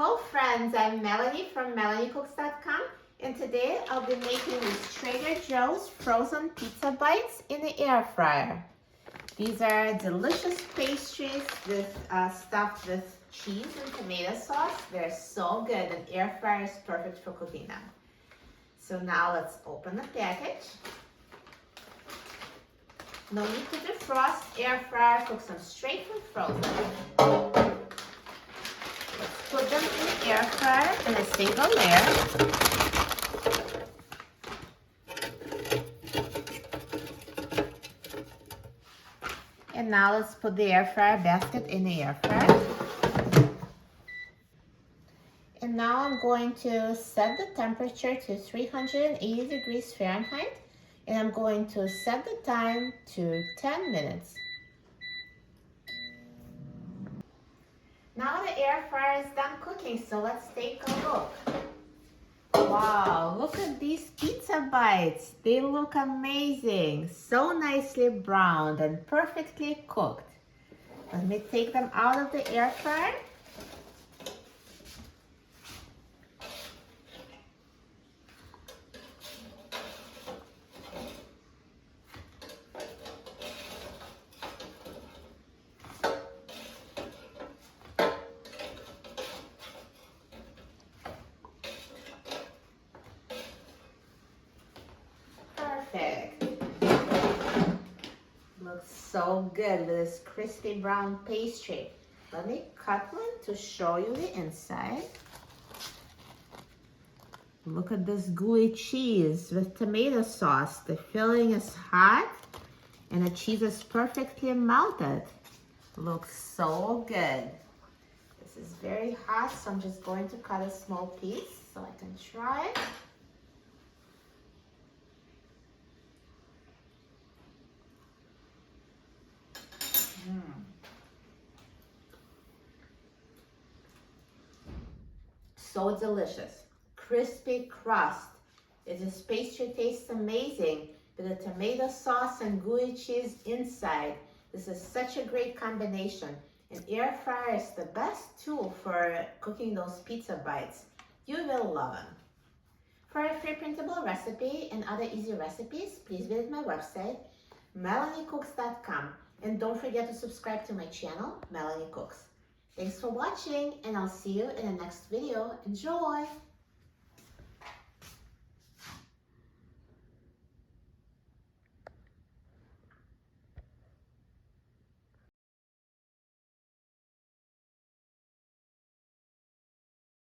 Hello friends, I'm Melanie from MelanieCooks.com, and today I'll be making these Trader Joe's frozen pizza bites in the air fryer. These are delicious pastries stuffed with cheese and tomato sauce. They're so good, and air fryer is perfect for cooking them. So now let's open the package. No need to defrost, air fryer cooks them straight from frozen. Put them in the air fryer in a single layer. And now let's put the air fryer basket in the air fryer. And now I'm going to set the temperature to 380 degrees Fahrenheit. And I'm going to set the time to 10 minutes. Now the air fryer is done cooking, so let's take a look. Wow, look at these pizza bites. They look amazing. So nicely browned and perfectly cooked. Let me take them out of the air fryer. Perfect. Looks so good with this crispy brown pastry. Let me cut one to show you the inside. Look at this gooey cheese with tomato sauce. The filling is hot and the cheese is perfectly melted. Looks so good. This is very hot, so I'm just going to cut a small piece so I can try it. So delicious. Crispy crust. This pastry tastes amazing with the tomato sauce and gooey cheese inside. This is such a great combination. An air fryer is the best tool for cooking those pizza bites. You will love them. For a free printable recipe and other easy recipes, please visit my website, MelanieCooks.com. And don't forget to subscribe to my channel, Melanie Cooks. Thanks for watching, and I'll see you in the next video. Enjoy!